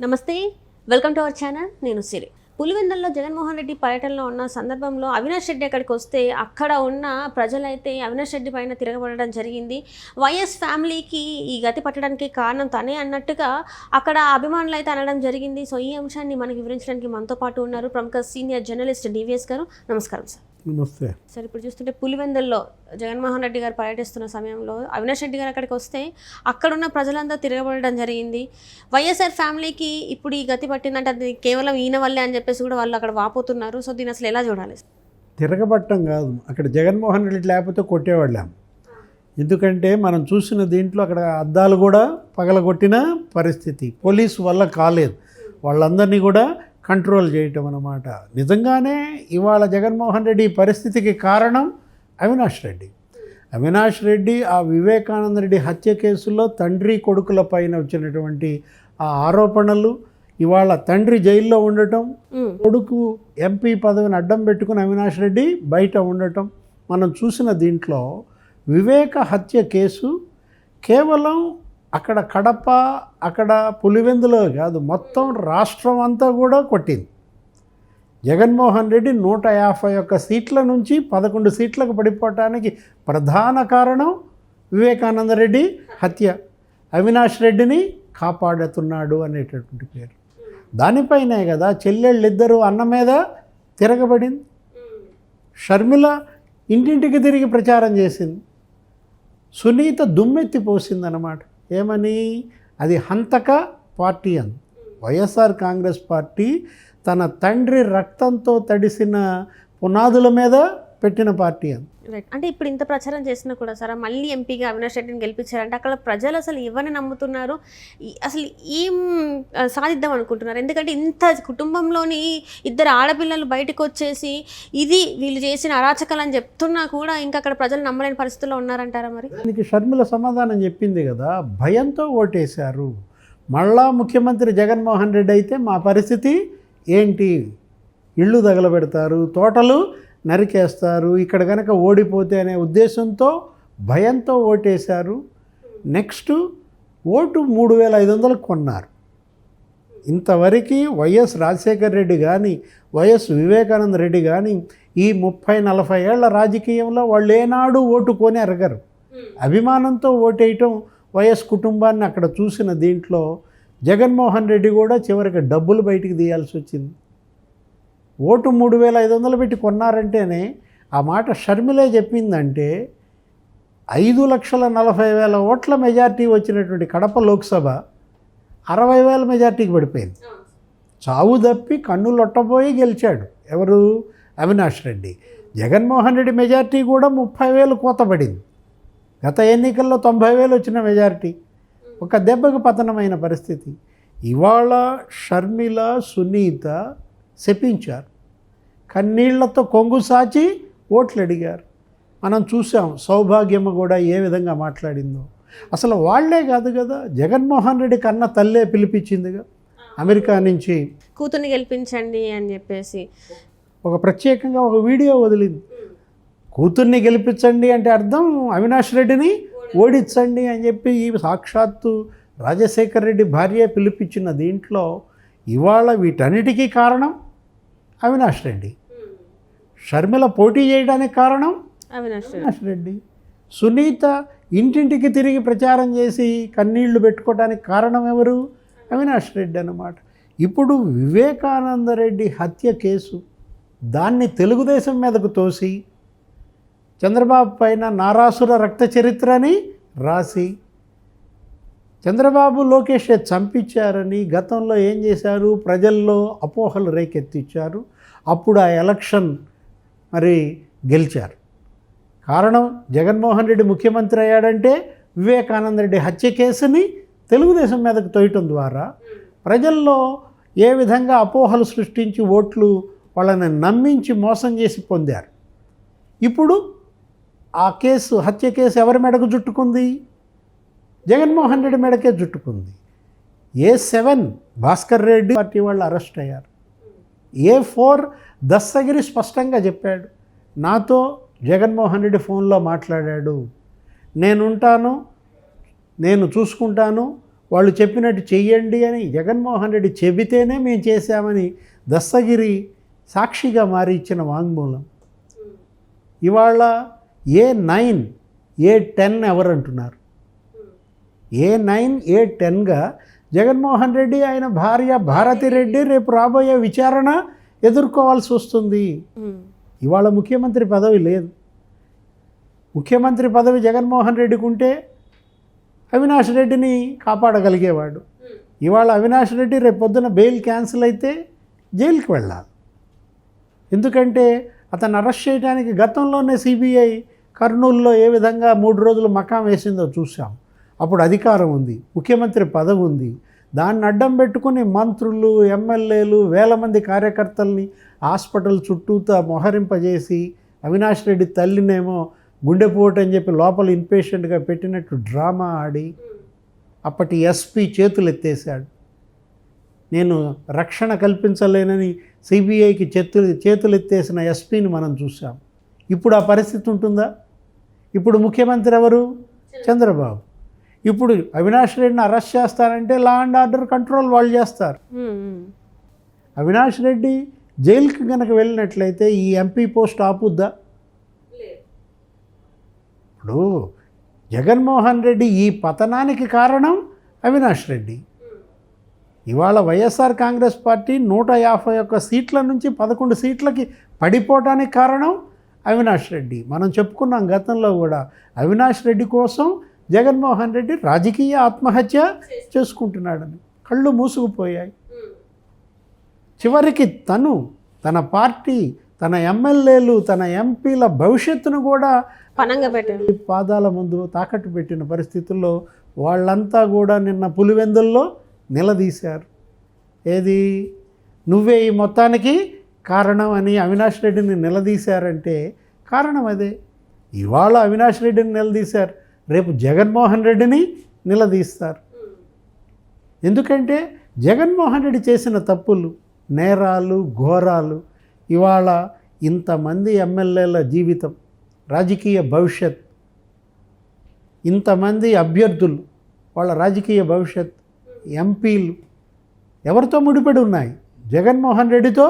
నమస్తే, welcome to our channel. నేను సిరి. పులివెందులలో జగన్మోహన్ రెడ్డి పర్యటనలో ఉన్న సందర్భంలో అవినాష్ రెడ్డి అక్కడికి వస్తే అక్కడ ఉన్న ప్రజలైతే అవినాష్ రెడ్డి పైన తిరగబడడం జరిగింది. వైఎస్ ఫ్యామిలీకి ఈ గతి పట్టడానికి కారణం తనే అన్నట్టుగా అక్కడ అభిమానులు అయితే అనడం జరిగింది. సో ఈ అంశాన్ని మనకి వివరించడానికి మనతో పాటు ఉన్నారు ప్రముఖ సీనియర్ జర్నలిస్ట్ డివిఎస్ గారు. నమస్కారం సార్. నమస్తే సార్, ఇప్పుడు చూస్తుంటే పులివెందుల్లో జగన్మోహన్ రెడ్డి గారు పర్యటిస్తున్న సమయంలో అవినాష్ రెడ్డి గారు అక్కడికి వస్తే అక్కడున్న ప్రజలంతా తిరగబడడం జరిగింది. వైఎస్ఆర్ ఫ్యామిలీకి ఇప్పుడు ఈ గతి పట్టిందంటే అది కేవలం ఈయన వల్లే అని చెప్పేసి కూడా వాళ్ళు అక్కడ వాపోతున్నారు. సో దీన్ని అసలు ఎలా చూడాలి? తిరగబట్టం కాదు, అక్కడ జగన్మోహన్ రెడ్డి లేకపోతే కొట్టేవాళ్ళం. ఎందుకంటే మనం చూసిన దీంట్లో అక్కడ అద్దాలు కూడా పగలగొట్టిన పరిస్థితి పోలీసు వల్ల కాలేదు. వాళ్ళందరినీ కూడా కంట్రోల్ చేయటం అన్నమాట. నిజంగానే ఇవాళ జగన్మోహన్ రెడ్డి పరిస్థితికి కారణం అవినాష్ రెడ్డి. అవినాష్ రెడ్డి ఆ వివేకానంద రెడ్డి హత్య కేసులో తండ్రి కొడుకుల పైన వచ్చినటువంటి ఆ ఆరోపణలు, ఇవాళ తండ్రి జైల్లో ఉండటం, కొడుకు ఎంపీ పదవిని అడ్డం పెట్టుకుని అవినాష్ రెడ్డి బయట ఉండటం, మనం చూసిన దీంట్లో వివేక హత్య కేసు కేవలం అక్కడ కడప, అక్కడ పులివెందులో కాదు, మొత్తం రాష్ట్రం అంతా కూడా కొట్టింది. జగన్మోహన్ రెడ్డి 151 సీట్ల నుంచి 11 సీట్లకు పడిపోవటానికి ప్రధాన కారణం వివేకానంద రెడ్డి హత్య. అవినాష్ రెడ్డిని కాపాడుతున్నాడు అనేటటువంటి పేరు దానిపైనే కదా చెల్లెళ్ళిద్దరూ అన్న మీద తిరగబడింది. షర్మిల ఇంటింటికి తిరిగి ప్రచారం చేసింది. సునీత దుమ్మెత్తి పోసిందన్నమాట. ఏమని? అది హంతక పార్టీ అని. వైఎస్ఆర్ కాంగ్రెస్ పార్టీ తన తండ్రి రక్తంతో తడిసిన పునాదుల మీద పెట్టిన పార్టీ అని. రైట్. అంటే ఇప్పుడు ఇంత ప్రచారం చేసినా కూడా సార్ మళ్ళీ ఎంపీగా అవినాష్ రెడ్డిని గెలిపించారంటే అక్కడ ప్రజలు అసలు ఎవరిని నమ్ముతున్నారు, అసలు ఏం సాధిద్దాం అనుకుంటున్నారు? ఎందుకంటే ఇంత కుటుంబంలోని ఇద్దరు ఆడపిల్లలు బయటకు వచ్చేసి ఇది వీళ్ళు చేసిన అరాచకాలు అని చెప్తున్నా కూడా ఇంకా అక్కడ ప్రజలు నమ్మలేని పరిస్థితుల్లో ఉన్నారంటారా? మరి దానికి షర్మిల సమాధానం చెప్పింది కదా, భయంతో ఓటేశారు. మళ్ళా ముఖ్యమంత్రి జగన్మోహన్ రెడ్డి అయితే మా పరిస్థితి ఏంటి? ఇళ్ళు తగలబెడతారు, తోటలు నరికేస్తారు, ఇక్కడ కనుక ఓడిపోతే అనే ఉద్దేశంతో భయంతో ఓటేశారు. నెక్స్ట్ ఓటు 3500 కొన్నారు. ఇంతవరకు వైఎస్ రాజశేఖర రెడ్డి కానీ వైఎస్ వివేకానంద రెడ్డి కానీ ఈ 30-40 ఏళ్ల రాజకీయంలో వాళ్ళు ఏనాడు ఓటు కొని ఎరగరు. అభిమానంతో ఓటేయటం వైఎస్ కుటుంబాన్ని అక్కడ చూసిన దీంట్లో జగన్మోహన్ రెడ్డి కూడా చివరికి డబ్బులు బయటికి తీయాల్సి వచ్చింది. ఓటు 3500 పెట్టి కొన్నారంటేనే ఆ మాట షర్మిలే చెప్పిందంటే 5,40,000 ఓట్ల మెజార్టీ వచ్చినటువంటి కడప లోక్సభ 60,000 మెజార్టీకి పడిపోయింది. చావు తప్పి కన్నులొట్టబోయి గెలిచాడు ఎవరు? అవినాష్ రెడ్డి. జగన్మోహన్ రెడ్డి మెజార్టీ కూడా 30,000 కోతపడింది. గత ఎన్నికల్లో 90,000 వచ్చిన మెజార్టీ ఒక దెబ్బకు పతనమైన పరిస్థితి. ఇవాళ షర్మిల, సునీత శపించారు, కన్నీళ్లతో కొంగు సాచి ఓట్లు అడిగారు. మనం చూసాం సౌభాగ్యమ్మ కూడా ఏ విధంగా మాట్లాడిందో. అసలు వాళ్లే కాదు కదా, జగన్మోహన్ రెడ్డి కన్న తల్లే పిలిపించిందిగా అమెరికా నుంచి కూతుర్ని గెలిపించండి అని చెప్పేసి ఒక ప్రత్యేకంగా ఒక వీడియో వదిలింది. కూతుర్ని గెలిపించండి అంటే అర్థం అవినాష్ రెడ్డిని ఓడించండి అని చెప్పి ఈ సాక్షాత్తు రాజశేఖర రెడ్డి భార్య పిలిపించిన దీంట్లో ఇవాళ వీటన్నిటికీ కారణం అవినాష్ రెడ్డి. షర్మిల పోటీ చేయడానికి కారణం అవినాష్ రెడ్డి. సునీత ఇంటింటికి తిరిగి ప్రచారం చేసి కన్నీళ్లు పెట్టుకోవడానికి కారణం ఎవరు? అవినాష్ రెడ్డి అన్నమాట. ఇప్పుడు వివేకానంద రెడ్డి హత్య కేసు దాన్ని తెలుగుదేశం మీదకు తోసి చంద్రబాబు పైన నారాసుర రక్త చరిత్రని రాసి చంద్రబాబు లోకేష్ చంపించారని గతంలో ఏం చేశారు? ప్రజల్లో అపోహలు రేకెత్తిచ్చారు. అప్పుడు ఆ ఎలక్షన్ మరి గెలిచారు. కారణం జగన్మోహన్ రెడ్డి ముఖ్యమంత్రి అయ్యాడంటే వివేకానంద రెడ్డి హత్య కేసుని తెలుగుదేశం మీదకు తోయటం ద్వారా ప్రజల్లో ఏ విధంగా అపోహలు సృష్టించి ఓట్లు వాళ్ళని నమ్మించి మోసం చేసి పొందారు. ఇప్పుడు ఆ కేసు, హత్య కేసు ఎవరి మెడకు చుట్టుకుంది? జగన్మోహన్ రెడ్డి మెడకే చుట్టుకుంది. A7 భాస్కర్ రెడ్డి పార్టీ వాళ్ళు అరెస్ట్ అయ్యారు. A4 దస్తగిరి స్పష్టంగా చెప్పాడు, నాతో జగన్మోహన్ రెడ్డి ఫోన్లో మాట్లాడాడు, నేనుంటాను, నేను చూసుకుంటాను, వాళ్ళు చెప్పినట్టు చెయ్యండి అని జగన్మోహన్ రెడ్డి చెబితేనే మేము చేశామని దస్తగిరి సాక్షిగా మారి ఇచ్చిన వాంగ్మూలం. ఇవాళ A9 A10 ఎవరంటున్నారు? A9 A10గా Jaganmohan Reddy ఆయన భార్య భారతిరెడ్డి రేపు రాబోయే విచారణ ఎదుర్కోవాల్సి వస్తుంది. ఇవాళ ముఖ్యమంత్రి పదవి లేదు. ముఖ్యమంత్రి పదవి జగన్మోహన్ రెడ్డికి ఉంటే అవినాష్ రెడ్డిని కాపాడగలిగేవాడు. ఇవాళ అవినాష్ రెడ్డి రేపు పొద్దున బెయిల్ క్యాన్సిల్ అయితే జైలుకి వెళ్ళాలి. ఎందుకంటే అతను అరెస్ట్ చేయడానికి గతంలోనే సిబిఐ కర్నూలులో ఏ విధంగా 3 రోజులు మకాం వేసిందో చూసాం. అప్పుడు అధికారం ఉంది, ముఖ్యమంత్రి పదవి ఉంది. దాన్ని అడ్డం పెట్టుకుని మంత్రులు, ఎమ్మెల్యేలు, వేల మంది కార్యకర్తల్ని హాస్పిటల్ చుట్టూతా మొహరింపజేసి అవినాష్ రెడ్డి తల్లినేమో గుండెపోటు అని చెప్పి లోపల ఇన్పేషెంట్గా పెట్టినట్టు డ్రామా ఆడి అప్పటి ఎస్పీ చేతులు ఎత్తేసాడు. నేను రక్షణ కల్పించలేనని సిబిఐకి చేతులు ఎత్తేసిన ఎస్పీని మనం చూసాం. ఇప్పుడు ఆ పరిస్థితి ఉంటుందా? ఇప్పుడు ముఖ్యమంత్రి ఎవరు? చంద్రబాబు. ఇప్పుడు అవినాష్ రెడ్డిని అరెస్ట్ చేస్తారంటే లా అండ్ ఆర్డర్ కంట్రోల్ వాళ్ళు చేస్తారు. అవినాష్ రెడ్డి జైలుకి కనుక వెళ్ళినట్లయితే ఈ ఎంపీ పోస్ట్ ఆపుద్దా? ఇప్పుడు జగన్మోహన్ రెడ్డి ఈ పతనానికి కారణం అవినాష్ రెడ్డి. ఇవాళ వైఎస్ఆర్ కాంగ్రెస్ పార్టీ 151 సీట్ల నుంచి 11 సీట్లకి పడిపోవటానికి కారణం అవినాష్ రెడ్డి. మనం చెప్పుకున్నాం గతంలో కూడా, అవినాష్ రెడ్డి కోసం జగన్మోహన్ రెడ్డి రాజకీయ ఆత్మహత్య చేసుకుంటున్నాడని. కళ్ళు మూసుకుపోయాయి. చివరికి తన పార్టీ, తన ఎమ్మెల్యేలు, తన ఎంపీల భవిష్యత్తును కూడా పనంగా పెట్టారు. పాదాల ముందు తాకట్టు పెట్టిన పరిస్థితుల్లో వాళ్ళంతా కూడా నిన్న పులివెందుల్లో నిలదీశారు. ఏది, నువ్వే ఈ మొత్తానికి కారణం అని అవినాష్ రెడ్డిని నిలదీశారంటే కారణం అదే. ఇవాళ అవినాష్ రెడ్డిని నిలదీశారు, రేపు జగన్మోహన్ రెడ్డిని నిలదీస్తారు. ఎందుకంటే జగన్మోహన్ రెడ్డి చేసిన తప్పులు, నేరాలు, ఘోరాలు ఇవాళ ఇంతమంది ఎమ్మెల్యేల జీవితం, రాజకీయ భవిష్యత్, ఇంతమంది అభ్యర్థులు వాళ్ళ రాజకీయ భవిష్యత్, ఎంపీలు ఎవరితో ముడిపడి ఉన్నాయి? జగన్మోహన్ రెడ్డితో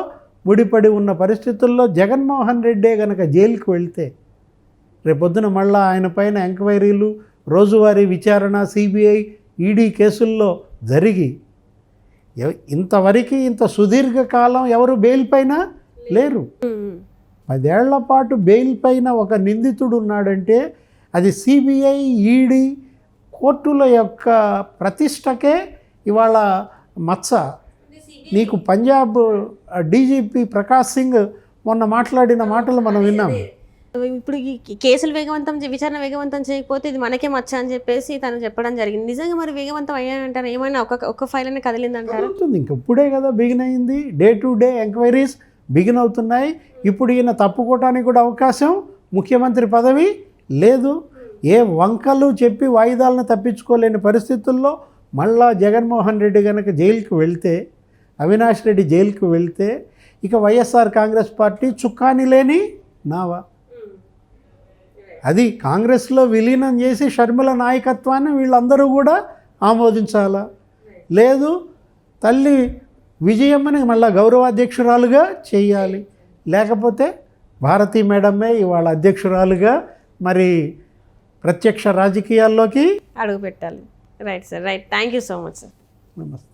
ముడిపడి ఉన్న పరిస్థితుల్లో జగన్మోహన్ రెడ్డే కనుక జైలుకి వెళ్తే రేపొద్దున మళ్ళా ఆయన పైన ఎంక్వైరీలు, రోజువారీ విచారణ, సిబిఐ, ఈడీ కేసుల్లో జరిగి ఇంతవరకు ఇంత సుదీర్ఘకాలం ఎవరు బెయిల్ పైన లేరు. 10 ఏళ్ల పాటు బెయిల్ పైన ఒక నిందితుడు ఉన్నాడంటే అది సిబిఐ, ఈడీ, కోర్టుల యొక్క ప్రతిష్టకే ఇవాళ మచ్చ. నీకు పంజాబ్ డీజీపీ ప్రకాష్ సింగ్ మొన్న మాట్లాడిన మాటలు మనం విన్నాము. ఇప్పుడు ఈ కేసులు విచారణ వేగవంతం చేయకపోతే ఇది మనకే మచ్చ అని చెప్పేసి తను చెప్పడం జరిగింది. నిజంగా మరి వేగవంతం అయ్యాయంటారు? ఏమైనా ఒక్క ఫైల్ అనేది కదిలిందంటారు? ఇంక ఇప్పుడే కదా బిగిన్ అయింది. Day to day enquiries begin అవుతున్నాయి. ఇప్పుడు ఈయన తప్పుకోవటానికి కూడా అవకాశం, ముఖ్యమంత్రి పదవి లేదు. ఏ వంకలు చెప్పి వాయిదాలను తప్పించుకోలేని పరిస్థితుల్లో మళ్ళా జగన్మోహన్ రెడ్డి కనుక జైలుకి వెళ్తే, అవినాష్ రెడ్డి జైలుకి వెళ్తే ఇక వైఎస్ఆర్ కాంగ్రెస్ పార్టీ చుక్కాని లేని నావా. అది కాంగ్రెస్లో విలీనం చేసి షర్మిల నాయకత్వాన్ని వీళ్ళందరూ కూడా ఆమోదించాలా, లేదు తల్లి విజయమ్మని మళ్ళా గౌరవాధ్యక్షురాలుగా చేయాలి, లేకపోతే భారతీ మేడమే ఇవాళ అధ్యక్షురాలుగా మరి ప్రత్యక్ష రాజకీయాల్లోకి అడుగు పెట్టాలి. Right sir, right. Thank you so much sir. నమస్తే.